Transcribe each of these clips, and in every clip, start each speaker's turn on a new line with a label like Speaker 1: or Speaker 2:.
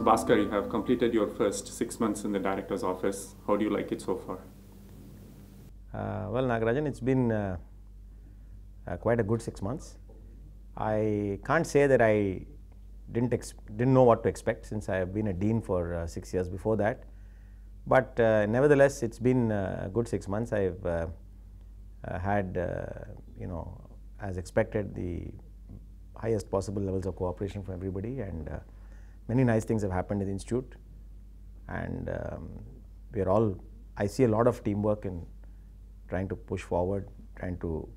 Speaker 1: So Bhaskar, you have completed your first 6 months in the director's office. How do you like it so far?
Speaker 2: Well, Nagarajan, it's been quite a good 6 months. I can't say that I didn't know what to expect, since I have been a dean for 6 years before that. But nevertheless, it's been a good 6 months. I've had, as expected, the highest possible levels of cooperation from everybody, and many nice things have happened in the institute. And I see a lot of teamwork in trying to push forward, trying to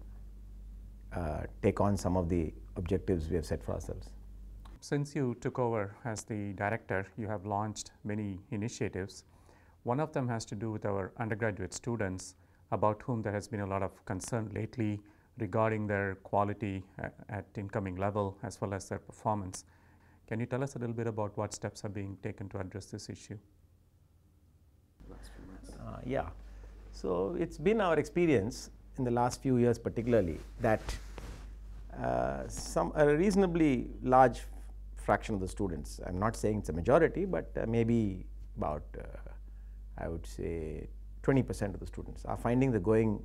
Speaker 2: take on some of the objectives we have set for ourselves.
Speaker 1: Since you took over as the director, you have launched many initiatives. One of them has to do with our undergraduate students, about whom there has been a lot of concern lately regarding their quality at incoming level as well as their performance. Can you tell us a little bit about what steps are being taken to address this issue?
Speaker 2: Yeah. So it's been our experience in the last few years particularly that a reasonably large fraction of the students, I'm not saying it's a majority, but maybe about I would say 20% of the students are finding the going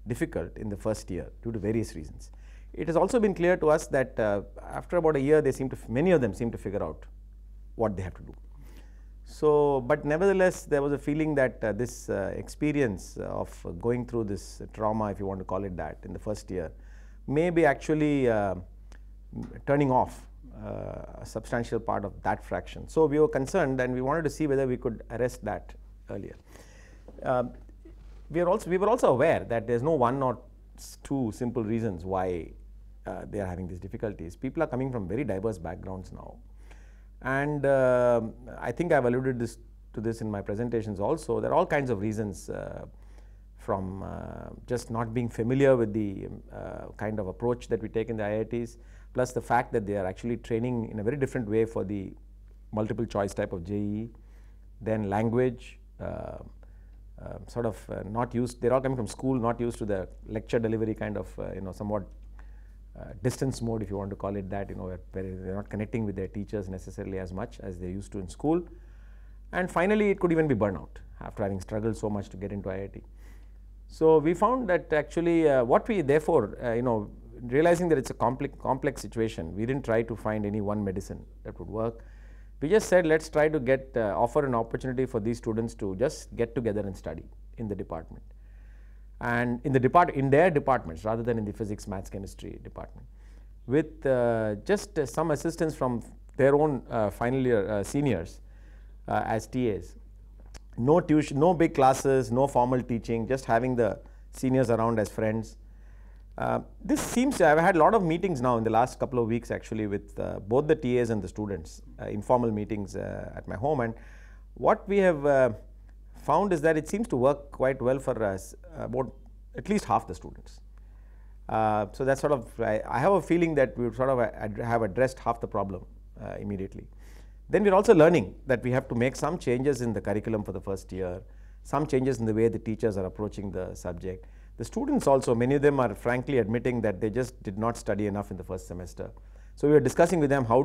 Speaker 2: difficult in the first year due to various reasons. It has also been clear to us that after about a year, many of them seem to figure out what they have to do. So, but nevertheless, there was a feeling that this experience of going through this trauma, if you want to call it that, in the first year, may be actually turning off a substantial part of that fraction. So we were concerned, and we wanted to see whether we could arrest that earlier. We were also aware that there's no one or two simple reasons why they are having these difficulties. People are coming from very diverse backgrounds now. And I think I've alluded to this in my presentations also. There are all kinds of reasons, from just not being familiar with the kind of approach that we take in the IITs, plus the fact that they are actually training in a very different way for the multiple choice type of JEE, then language, not used, they're all coming from school, not used to the lecture delivery kind of, somewhat distance mode, if you want to call it that, where they're not connecting with their teachers necessarily as much as they used to in school. And finally, it could even be burnout after having struggled so much to get into IIT. So we found that actually what we therefore, realizing that it's a complex situation, we didn't try to find any one medicine that would work. We just said, let's try to offer an opportunity for these students to just get together and study in the department, and in their departments rather than in the physics, maths, chemistry department, with just some assistance from their own final year seniors as TAs. No tuition, no big classes, no formal teaching, just having the seniors around as friends. This seems I've had a lot of meetings now in the last couple of weeks actually with both the TAs and the students, informal meetings at my home, and what we have found is that it seems to work quite well for us, about at least half the students. So that's sort of, I have a feeling that we sort of have addressed half the problem immediately. Then we're also learning that we have to make some changes in the curriculum for the first year, some changes in the way the teachers are approaching the subject. The students also, many of them are frankly admitting that they just did not study enough in the first semester. So we were discussing with them how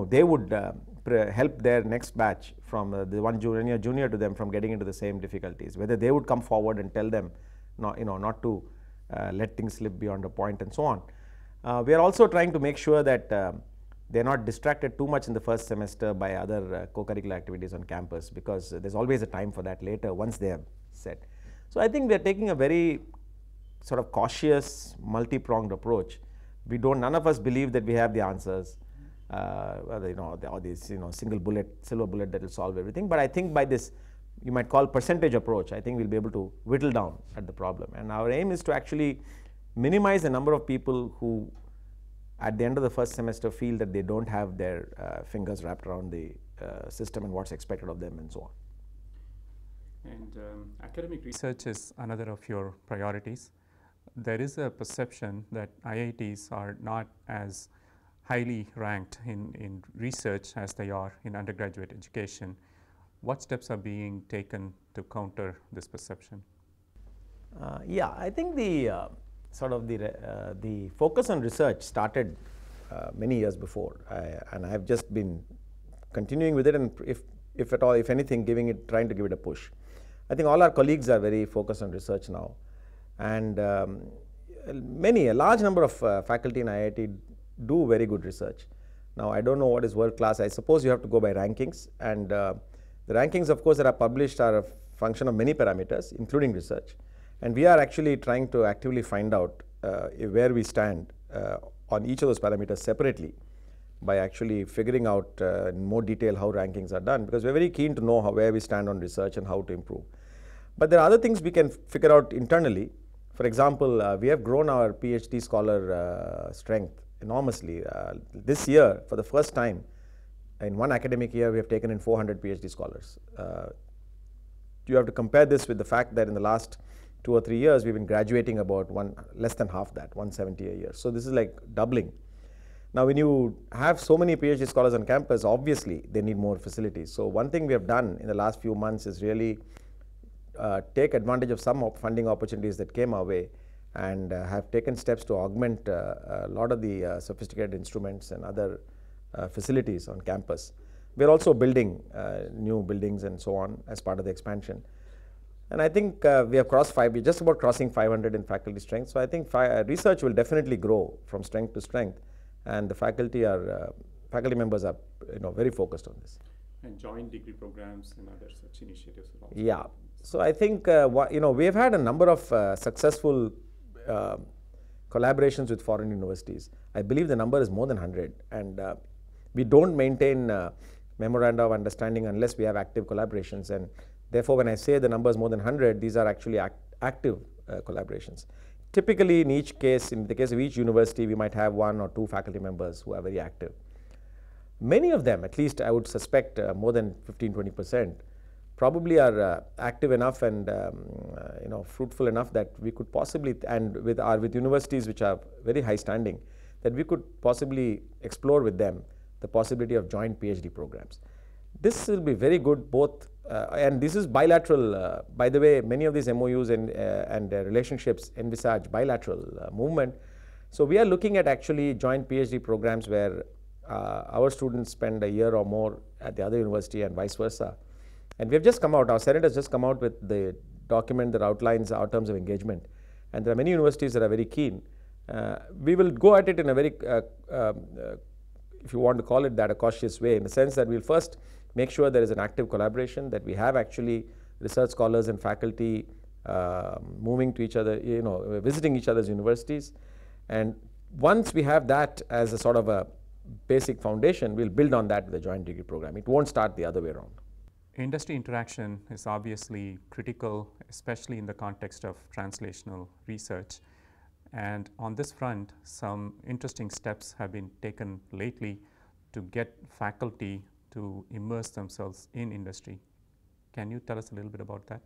Speaker 2: they would help their next batch from the one junior to them from getting into the same difficulties, whether they would come forward and tell them not to let things slip beyond a point and so on. We are also trying to make sure that they're not distracted too much in the first semester by other co-curricular activities on campus, because there's always a time for that later once they have set. So I think we are taking a very sort of cautious, multi-pronged approach. None of us believe that we have the answers, or these silver bullet that will solve everything. But I think by this, you might call percentage approach, I think we'll be able to whittle down at the problem. And our aim is to actually minimize the number of people who, at the end of the first semester, feel that they don't have their fingers wrapped around the system and what's expected of them and so on.
Speaker 1: And academic research is another of your priorities. There is a perception that IITs are not as highly ranked in research as they are in undergraduate education. What steps are being taken to counter this perception?
Speaker 2: Yeah, I think the focus on research started many years before, and I have just been continuing with it, and if at all, if anything, trying to give it a push. I think all our colleagues are very focused on research now, and a large number of faculty in IIT do very good research. Now, I don't know what is world class. I suppose you have to go by rankings, and the rankings, of course, that are published are a function of many parameters, including research. And we are actually trying to actively find out where we stand on each of those parameters separately, by actually figuring out in more detail how rankings are done, because we're very keen to know where we stand on research and how to improve. But there are other things we can figure out internally. For example, we have grown our PhD scholar strength enormously. This year, for the first time, in one academic year, we have taken in 400 PhD scholars. You have to compare this with the fact that in the last 2 or 3 years, we've been graduating about less than half that, 170 a year. So this is like doubling. Now, when you have so many PhD scholars on campus, obviously they need more facilities. So one thing we have done in the last few months is really take advantage of some funding opportunities that came our way, and have taken steps to augment a lot of the sophisticated instruments and other facilities on campus. We're also building new buildings and so on as part of the expansion. And I think we have we're just about crossing 500 in faculty strength. So I think research will definitely grow from strength to strength, and the faculty members are very focused on this.
Speaker 1: And joint degree programs and other such initiatives will also.
Speaker 2: Yeah. So I think we have had a number of successful collaborations with foreign universities. I believe the number is more than 100, and we don't maintain memoranda of understanding unless we have active collaborations. And therefore, when I say the number is more than 100, these are actually active collaborations. Typically, in the case of each university, we might have 1 or 2 faculty members who are very active. Many of them, at least I would suspect more than 15–20%, probably are active enough and fruitful enough that we could possibly, and with universities which are very high standing, that we could possibly explore with them the possibility of joint PhD programs. This will be very good, both and this is bilateral. By the way, many of these MOUs and relationships envisage bilateral movement. So we are looking at actually joint PhD programs where our students spend a year or more at the other university and vice versa. And we have just come out, our Senate has just come out with the document that outlines our terms of engagement. And there are many universities that are very keen. We will go at it in a very, if you want to call it that, a cautious way, in the sense that we'll first make sure there is an active collaboration, that we have actually research scholars and faculty moving to each other, visiting each other's universities. And once we have that as a sort of a basic foundation, we'll build on that with the joint degree program. It won't start the other way around.
Speaker 1: Industry interaction is obviously critical, especially in the context of translational research. And on this front, some interesting steps have been taken lately to get faculty to immerse themselves in industry. Can you tell us a little bit about that?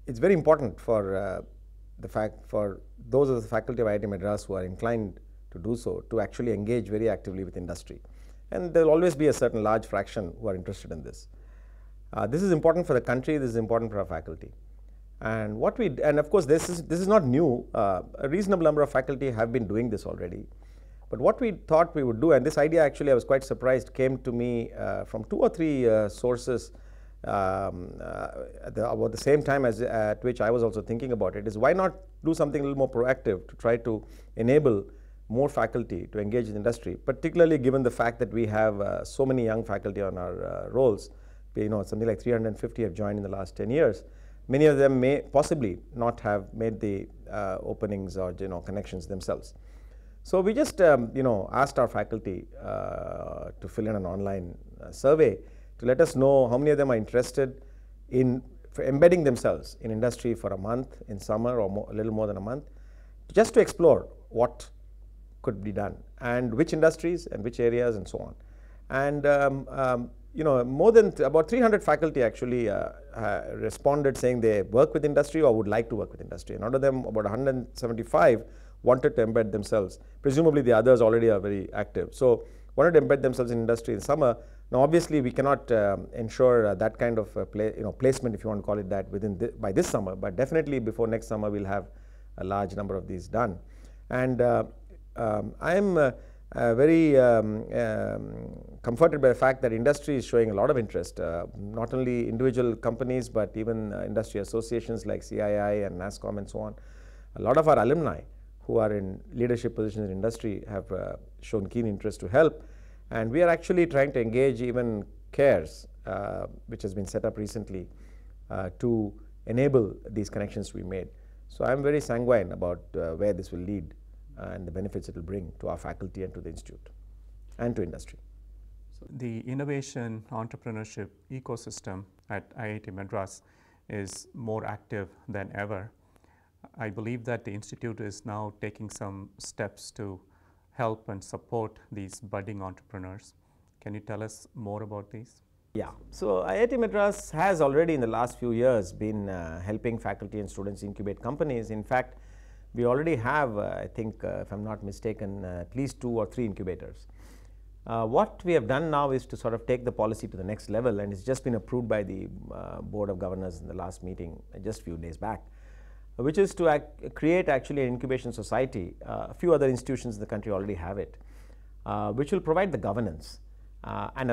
Speaker 2: It's very important for for those of the faculty of IIT Madras who are inclined to do so, to actually engage very actively with industry. And there will always be a certain large fraction who are interested in this. This is important for the country, this is important for our faculty. And of course this is not new. A reasonable number of faculty have been doing this already. But what we thought we would do, and this idea actually I was quite surprised, came to me from 2 or 3 sources about the same time at which I was also thinking about it, is why not do something a little more proactive to try to enable more faculty to engage in industry, particularly given the fact that we have so many young faculty on our rolls. Something like 350 have joined in the last 10 years. Many of them may possibly not have made the openings or connections themselves. So we just asked our faculty to fill in an online survey to let us know how many of them are interested in embedding themselves in industry for a month in summer, or a little more than a month, just to explore what could be done and which industries and which areas and so on. And more than about 300 faculty actually responded saying they work with industry or would like to work with industry. And out of them, about 175 wanted to embed themselves. Presumably the others already are very active. So wanted to embed themselves in industry in summer. Now obviously we cannot ensure that kind of placement, if you want to call it that, by this summer, but definitely before next summer we'll have a large number of these done. And I am very comforted by the fact that industry is showing a lot of interest, not only individual companies but even industry associations like CII and NASSCOM and so on. A lot of our alumni who are in leadership positions in industry have shown keen interest to help, and we are actually trying to engage even CARES, which has been set up recently to enable these connections to be made. So I am very sanguine about where this will lead and the benefits it will bring to our faculty and to the institute and to industry.
Speaker 1: So the innovation entrepreneurship ecosystem at IIT Madras is more active than ever. I believe that the institute is now taking some steps to help and support these budding entrepreneurs. Can you tell us more about these?
Speaker 2: Yeah, so IIT Madras has already in the last few years been helping faculty and students incubate companies. In fact, we already have, I think, if I'm not mistaken, at least 2 or 3 incubators. What we have done now is to sort of take the policy to the next level, and it's just been approved by the Board of Governors in the last meeting just a few days back, which is to create actually an incubation society. A few other institutions in the country already have it, which will provide the governance. But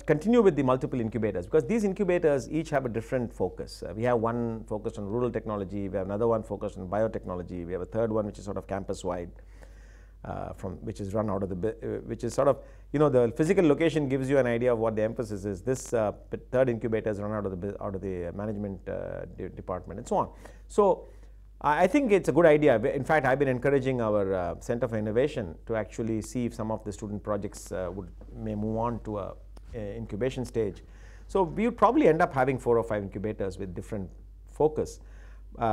Speaker 2: continue with the multiple incubators, because these incubators each have a different focus. We have one focused on rural technology, we have another one focused on biotechnology, we have a third one which is sort of campus wide, which is run out of the, which is sort of, you know, the physical location gives you an idea of what the emphasis is. This third incubator is run out of the management department and so on. So I think it's a good idea. In fact, I've been encouraging our Center for Innovation to actually see if some of the student projects may move on to a incubation stage. So we would probably end up having 4 or 5 incubators with different focus. They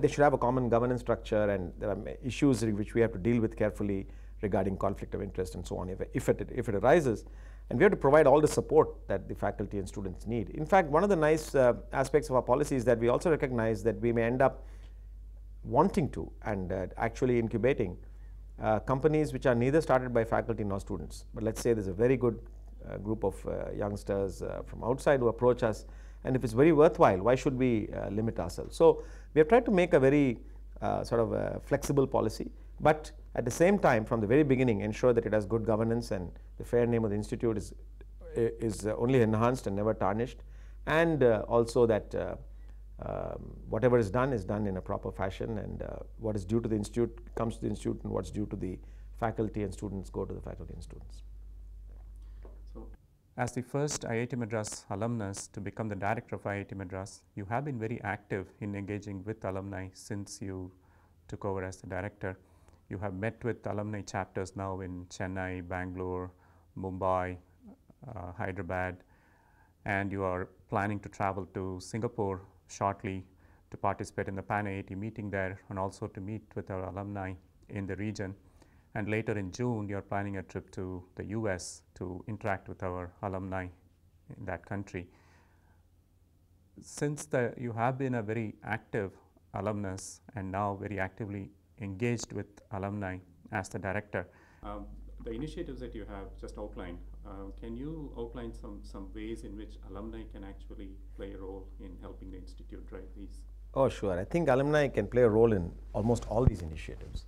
Speaker 2: should have a common governance structure, and there are issues which we have to deal with carefully regarding conflict of interest and so on if it arises. And we have to provide all the support that the faculty and students need. In fact, one of the nice aspects of our policy is that we also recognize that we may end up wanting to and actually incubating companies which are neither started by faculty nor students. But let's say there's a very good group of youngsters from outside who approach us, and if it's very worthwhile, why should we limit ourselves? So we have tried to make a very sort of a flexible policy, but at the same time, from the very beginning, ensure that it has good governance and the fair name of the institute is only enhanced and never tarnished, and also that whatever is done in a proper fashion, and what is due to the institute comes to the institute, and what's due to the faculty and students go to the faculty and students.
Speaker 1: So, as the first IIT Madras alumnus to become the director of IIT Madras, you have been very active in engaging with alumni since you took over as the director. You have met with alumni chapters now in Chennai, Bangalore, Mumbai, Hyderabad, and you are planning to travel to Singapore shortly to participate in the Pan-IIT meeting there, and also to meet with our alumni in the region. And later in June, you are planning a trip to the US to interact with our alumni in that country. Since you have been a very active alumnus and now very actively engaged with alumni as the director, the initiatives that you have just outlined, can you outline some ways in which alumni can actually play a role in helping the institute drive these?
Speaker 2: Oh, sure. I think alumni can play a role in almost all these initiatives.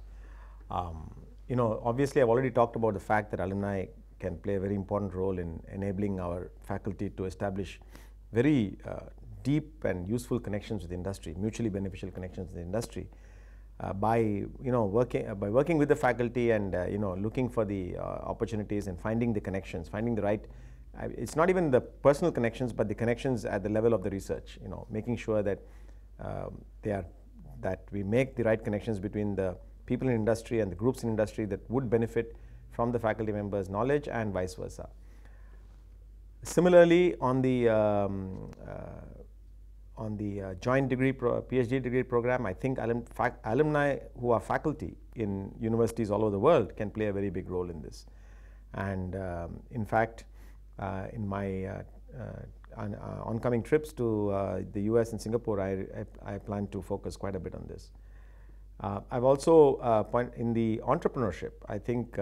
Speaker 2: You know, obviously I've already talked about the fact that alumni can play a very important role in enabling our faculty to establish very deep and useful connections with the industry, mutually beneficial connections with the industry. By working with the faculty and looking for the opportunities and finding the connections, finding the right. It's not even the personal connections, but the connections at the level of the research. You know, making sure that that we make the right connections between the people in industry and the groups in industry that would benefit from the faculty members' knowledge and vice versa. Similarly, on the joint degree PhD degree program, I think alumni who are faculty in universities all over the world can play a very big role in this. And in fact, in my oncoming trips to the US and Singapore, I plan to focus quite a bit on this. I've also in the entrepreneurship, I think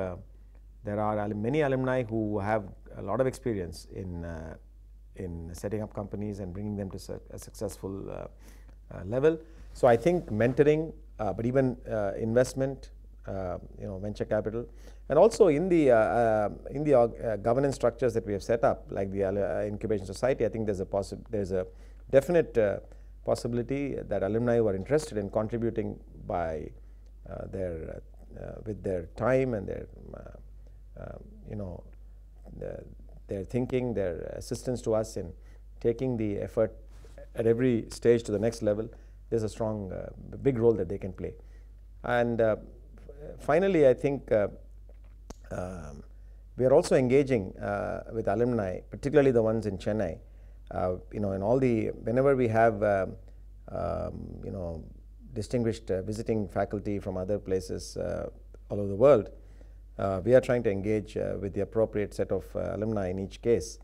Speaker 2: there are many alumni who have a lot of experience in setting up companies and bringing them to a successful level. So I think mentoring, but even investment, venture capital, and also in the governance structures that we have set up, like the incubation society. I think there's a definite possibility that alumni who are interested in contributing by with their time and their thinking, their assistance to us in taking the effort at every stage to the next level. There's a strong, big role that they can play. And finally, I think we are also engaging with alumni, particularly the ones in Chennai. In all whenever we have distinguished visiting faculty from other places all over the world, we are trying to engage with the appropriate set of alumni in each case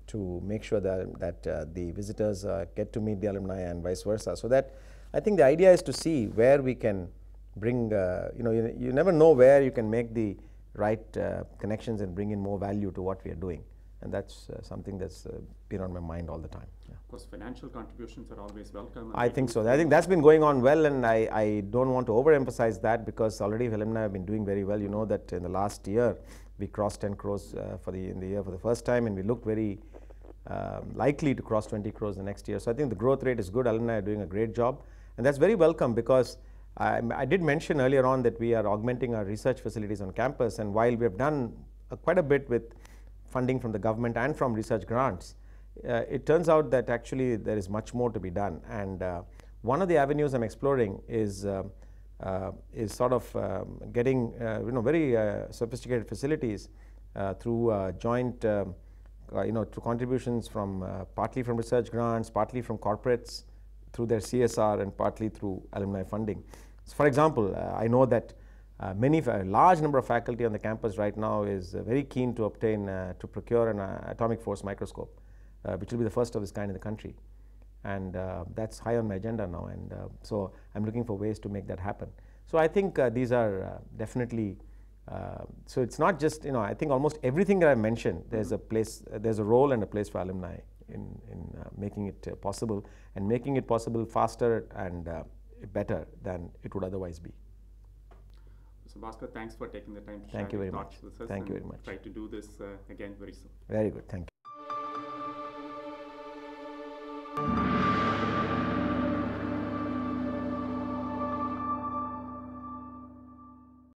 Speaker 2: to make sure that the visitors get to meet the alumni and vice versa. So that I think the idea is to see where we can bring, you never know where you can make the right connections and bring in more value to what we are doing. And that's something that's been on my mind all the time. Yeah.
Speaker 1: Of course, financial contributions are always welcome.
Speaker 2: I think so. I think that's been going on well, and I don't want to overemphasize that, because already alumni have been doing very well. You know that in the last year, we crossed 10 crores in the year for the first time, and we look very likely to cross 20 crores the next year. So I think the growth rate is good. Alumni are doing a great job, and that's very welcome, because I did mention earlier on that we are augmenting our research facilities on campus, and while we have done quite a bit with funding from the government and from research grants, it turns out that actually there is much more to be done. And one of the avenues I'm exploring is sort of getting very sophisticated facilities through joint through contributions from partly from research grants, partly from corporates through their CSR, and partly through alumni funding. So for example, I know that a large number of faculty on the campus right now is very keen to procure an atomic force microscope, which will be the first of its kind in the country, and that's high on my agenda now, and so I'm looking for ways to make that happen. So I think these are definitely, so it's not just, I think almost everything that I mentioned, there's a place, there's a role and a place for alumni in making it possible, and making it possible faster and better than it would otherwise be.
Speaker 1: So Bhaskar, thanks for taking the time to
Speaker 2: share your thoughts
Speaker 1: with us.
Speaker 2: Thank you very much.
Speaker 1: Try to do this again very soon.
Speaker 2: Very good. Thank you.